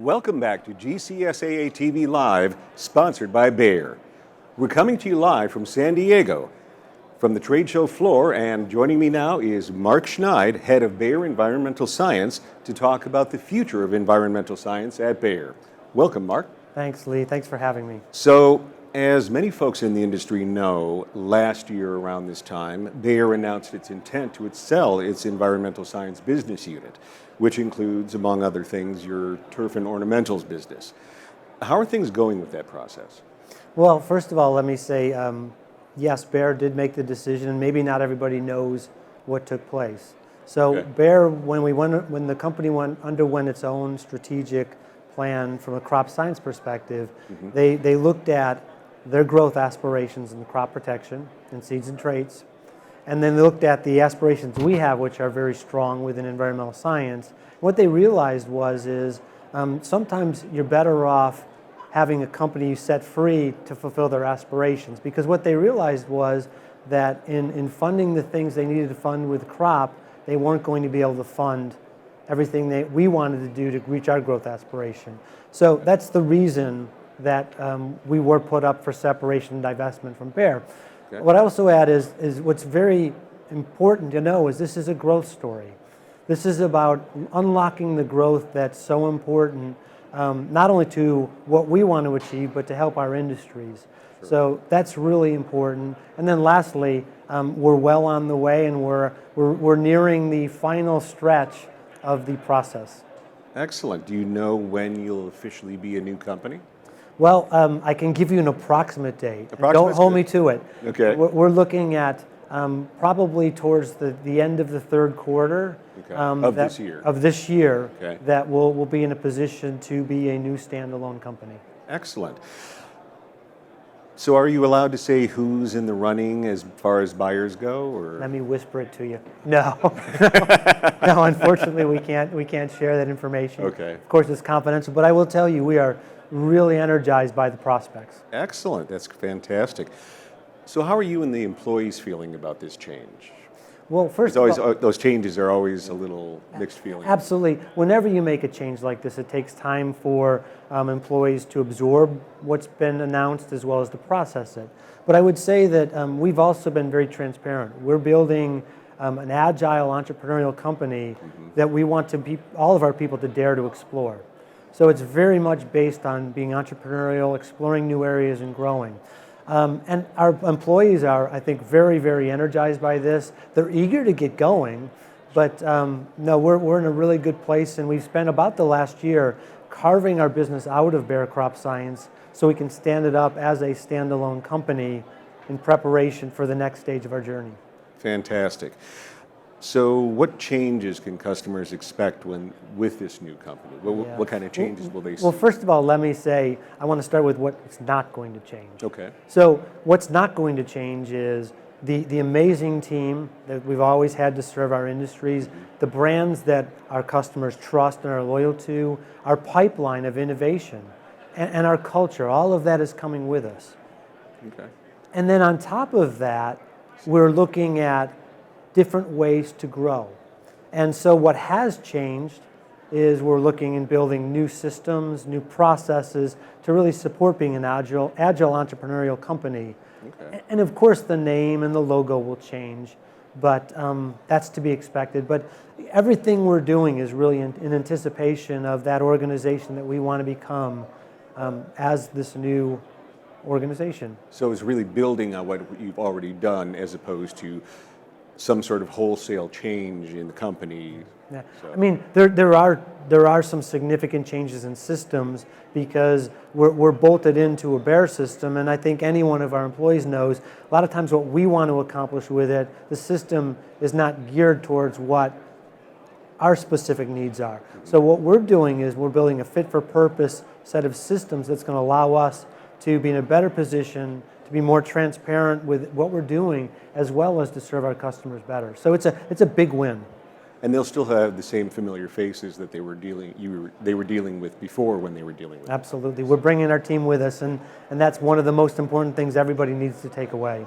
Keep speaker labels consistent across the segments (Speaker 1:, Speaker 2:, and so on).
Speaker 1: Welcome back to GCSAA TV Live, sponsored by Bayer. We're coming to you live from San Diego, from the trade show floor, and joining me now is Mark Schneid, head of Bayer Environmental Science, to talk about the future of environmental science at Bayer. Welcome, Mark.
Speaker 2: Thanks, Lee. Thanks for having me.
Speaker 1: So, as many folks in the industry know, last year around this time, Bayer announced its intent to sell its environmental science business unit, which includes, among other things, your turf and ornamentals business. How are things going with that process?
Speaker 2: Well, first of all, let me say, yes, Bayer did make the decision, and maybe not everybody knows what took place. So
Speaker 1: Okay.
Speaker 2: Bayer, when the company underwent its own strategic plan from a crop science perspective, they looked at their growth aspirations in crop protection and seeds and traits. And then they looked at the aspirations we have, which are very strong within environmental science. What they realized is sometimes you're better off having a company set free to fulfill their aspirations. Because what they realized was that in funding the things they needed to fund with crop, they weren't going to be able to fund everything that we wanted to do to reach our growth aspiration. So that's the reason that we were put up for separation and divestment from Bayer.
Speaker 1: Okay.
Speaker 2: What I also add is what's very important to know is this is a growth story. This is about unlocking the growth that's so important, not only to what we want to achieve, but to help our industries.
Speaker 1: Sure.
Speaker 2: So that's really important. And then lastly, we're well on the way, and we're nearing the final stretch of the process.
Speaker 1: Excellent. Do you know when you'll officially be a new company?
Speaker 2: Well, I can give you an approximate date. Don't hold me to it.
Speaker 1: Okay.
Speaker 2: We're looking at probably towards the end of the third quarter
Speaker 1: Of this year.
Speaker 2: Of this year,
Speaker 1: Okay.
Speaker 2: that we'll be in a position to be a new standalone company.
Speaker 1: Excellent. So are you allowed to say who's in the running as far as buyers go, or?
Speaker 2: Let me whisper it to you. No, no. Unfortunately, we can't share that information.
Speaker 1: Okay.
Speaker 2: Of course, it's confidential, but I will tell you we are really energized by the prospects.
Speaker 1: Excellent. That's fantastic. So how are you and the employees feeling about this change?
Speaker 2: Well, first
Speaker 1: It's always,
Speaker 2: of all,
Speaker 1: those changes are always a little mixed feelings.
Speaker 2: absolutely. Whenever you make a change like this, it takes time for employees to absorb what's been announced as well as to process it. But I would say that we've also been very transparent. We're building an agile entrepreneurial company that we want all of our people to dare to explore. So it's very much based on being entrepreneurial, exploring new areas, and growing. And our employees are, I think, very, very energized by this. They're eager to get going, but no, we're in a really good place, and we've spent about the last year carving our business out of Bayer Crop Science so we can stand it up as a standalone company in preparation for the next stage of our journey.
Speaker 1: Fantastic. So what changes can customers expect with this new company? What kind of changes will they see?
Speaker 2: Well, first of all, let me say, I want to start with what's not going to change.
Speaker 1: Okay.
Speaker 2: So what's not going to change is the amazing team that we've always had to serve our industries, the brands that our customers trust and are loyal to, our pipeline of innovation, and our culture. All of that is coming with us.
Speaker 1: Okay.
Speaker 2: And then on top of that, we're looking at different ways to grow. And so what has changed is we're looking and building new systems, new processes to really support being an agile entrepreneurial company.
Speaker 1: Okay.
Speaker 2: And of course the name and the logo will change, but that's to be expected. But everything we're doing is really in anticipation of that organization that we want to become as this new organization.
Speaker 1: So it's really building on what you've already done as opposed to some sort of wholesale change in the company.
Speaker 2: Yeah.
Speaker 1: So.
Speaker 2: I mean, there are some significant changes in systems because we're bolted into a Bayer system, and I think any one of our employees knows a lot of times what we want to accomplish with it, the system is not geared towards what our specific needs are. So what we're doing is we're building a fit-for-purpose set of systems that's going to allow us to be in a better position, to be more transparent with what we're doing, as well as to serve our customers better. So it's a big win.
Speaker 1: And they'll still have the same familiar faces that they were dealing with before when they were dealing with.
Speaker 2: Absolutely. We're bringing our team with us, and that's one of the most important things everybody needs to take away.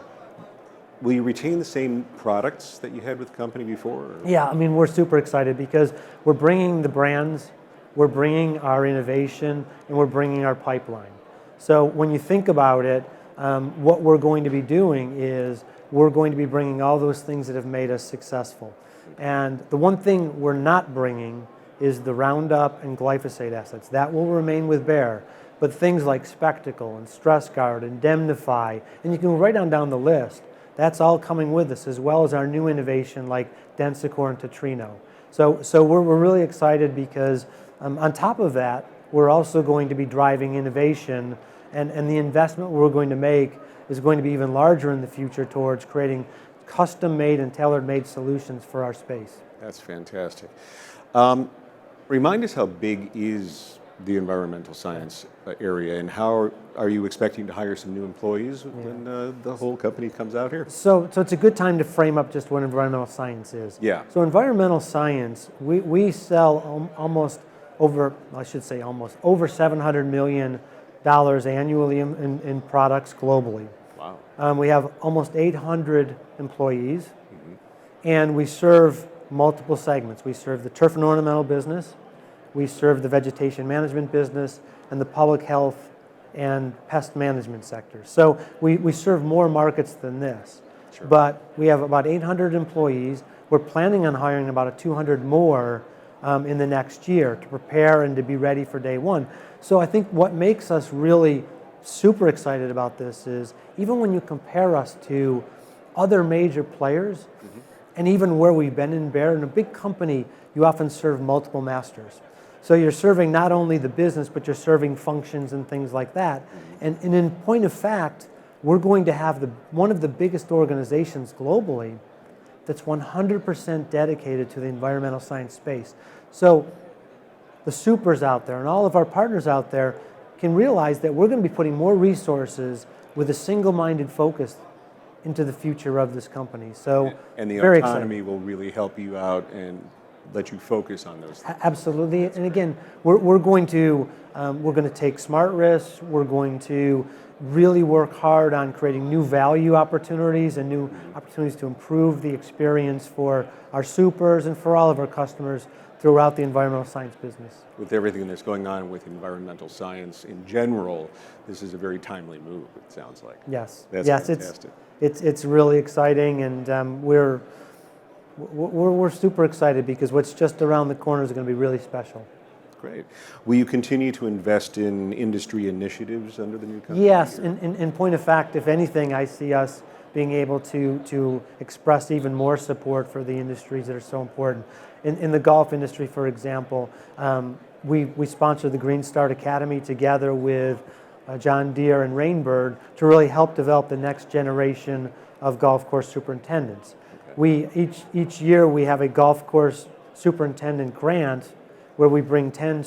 Speaker 1: Will you retain the same products that you had with the company before? Or?
Speaker 2: Yeah, I mean, we're super excited because we're bringing the brands, we're bringing our innovation, and we're bringing our pipeline. So when you think about it, what we're going to be doing is we're going to be bringing all those things that have made us successful. And the one thing we're not bringing is the Roundup and glyphosate assets. That will remain with Bayer. But things like Spectacle and Stress Guard, Indemnify, and you can go right down the list, that's all coming with us, as well as our new innovation like Densicor and Tetrino. So we're really excited because on top of that, we're also going to be driving innovation, and the investment we're going to make is going to be even larger in the future towards creating custom-made and tailor-made solutions for our space.
Speaker 1: That's fantastic. Remind us how big is the environmental science area, and how are you expecting to hire some new employees when the whole company comes out here?
Speaker 2: So it's a good time to frame up just what environmental science is.
Speaker 1: Yeah.
Speaker 2: So environmental science, we sell almost over $700 million annually in products globally.
Speaker 1: Wow.
Speaker 2: We have almost 800 employees, and we serve multiple segments. We serve the turf and ornamental business, we serve the vegetation management business, and the public health and pest management sector. So we serve more markets than this.
Speaker 1: Sure.
Speaker 2: But we have about 800 employees. We're planning on hiring about 200 more in the next year to prepare and to be ready for day one. So I think what makes us really super excited about this is even when you compare us to other major players, and even where we've been in Bayer, in a big company, you often serve multiple masters. So you're serving not only the business, but you're serving functions and things like that. And in point of fact, we're going to have one of the biggest organizations globally that's 100% dedicated to the environmental science space. So the supers out there and all of our partners out there can realize that we're going to be putting more resources with a single-minded focus into the future of this company. So
Speaker 1: and the
Speaker 2: very
Speaker 1: autonomy
Speaker 2: exciting.
Speaker 1: will really help you out and let you focus on those things.
Speaker 2: Absolutely, and again, we're going to take smart risks. We're going to really work hard on creating new value opportunities and new opportunities to improve the experience for our supers and for all of our customers throughout the environmental science business.
Speaker 1: With everything that's going on with environmental science in general, this is a very timely move, it sounds like.
Speaker 2: Yes,
Speaker 1: That's
Speaker 2: yes,
Speaker 1: fantastic.
Speaker 2: it's really exciting, and we're super excited because what's just around the corner is going to be really special.
Speaker 1: Great. Will you continue to invest in industry initiatives under the new company?
Speaker 2: Yes, in point of fact, if anything, I see us being able to express even more support for the industries that are so important. In the golf industry, for example, we sponsor the Green Start Academy together with John Deere and Rainbird to really help develop the next generation of golf course superintendents. Okay. Each year we have a golf course superintendent grant where we bring 10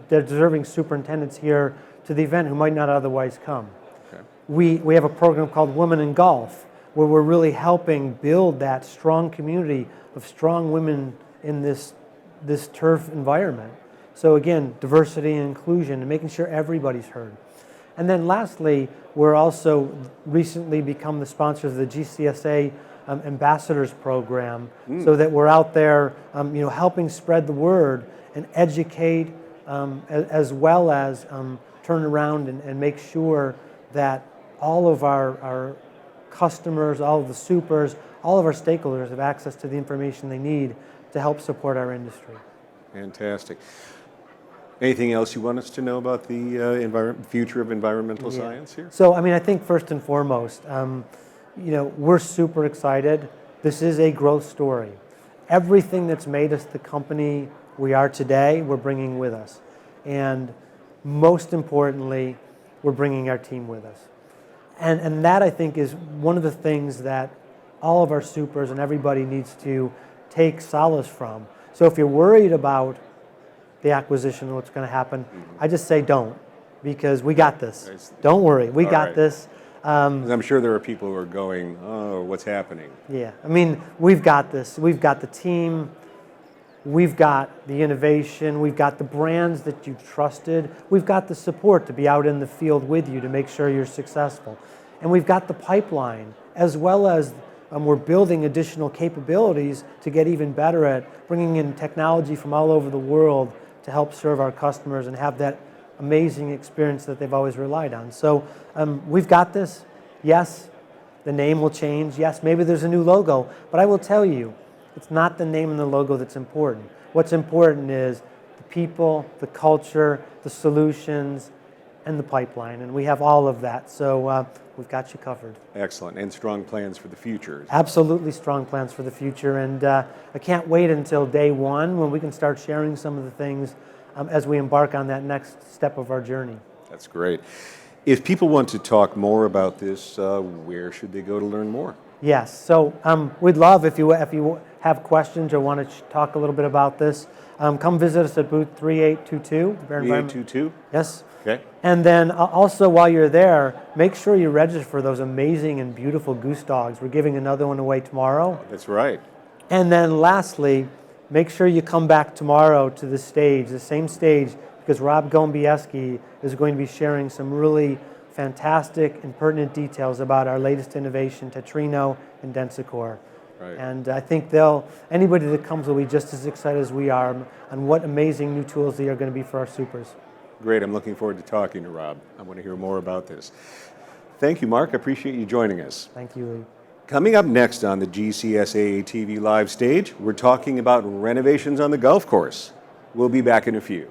Speaker 2: deserving superintendents here to the event who might not otherwise come. Okay. We have a program called Women in Golf where we're really helping build that strong community of strong women in this turf environment. So again, diversity and inclusion and making sure everybody's heard. And then lastly, we're also recently become the sponsor of the GCSAA Ambassadors Program, so that we're out there helping spread the word and educate as well as turn around and make sure that all of our customers, all of the supers, all of our stakeholders have access to the information they need to help support our industry.
Speaker 1: Fantastic. Anything else you want us to know about the future of environmental science here?
Speaker 2: So, I think first and foremost, we're super excited. This is a growth story. Everything that's made us the company we are today, we're bringing with us. And most importantly, we're bringing our team with us. And that, I think, is one of the things that all of our supers and everybody needs to take solace from. So if you're worried about the acquisition and what's going to happen, I just say don't, because we got this. Don't worry, we got this.
Speaker 1: I'm sure there are people who are going, oh, what's happening?
Speaker 2: Yeah, we've got this. We've got the team, we've got the innovation, we've got the brands that you've trusted, we've got the support to be out in the field with you to make sure you're successful. And we've got the pipeline, as well as we're building additional capabilities to get even better at bringing in technology from all over the world to help serve our customers and have that amazing experience that they've always relied on. So we've got this. Yes, the name will change. Yes, maybe there's a new logo, but I will tell you, it's not the name and the logo that's important. What's important is the people, the culture, the solutions, and the pipeline, and we have all of that. So we've got you covered.
Speaker 1: Excellent, and strong plans for the future.
Speaker 2: Absolutely strong plans for the future, and I can't wait until day one when we can start sharing some of the things as we embark on that next step of our journey.
Speaker 1: That's great. If people want to talk more about this, where should they go to learn more?
Speaker 2: Yes, so we'd love if you have questions or want to talk a little bit about this, come visit us at booth 3822.
Speaker 1: 3822?
Speaker 2: Yes.
Speaker 1: Okay.
Speaker 2: And then also while you're there, make sure you register for those amazing and beautiful goose dogs. We're giving another one away tomorrow.
Speaker 1: That's right.
Speaker 2: And then lastly, make sure you come back tomorrow to the stage, the same stage, because Rob Gombieski is going to be sharing some really fantastic and pertinent details about our latest innovation, Tetrino and Densicor.
Speaker 1: Right.
Speaker 2: And I think anybody that comes will be just as excited as we are on what amazing new tools they are going to be for our supers.
Speaker 1: Great. I'm looking forward to talking to Rob. I want to hear more about this. Thank you, Mark. I appreciate you joining us.
Speaker 2: Thank you, Lee.
Speaker 1: Coming up next on the GCSAA TV live stage, we're talking about renovations on the golf course. We'll be back in a few.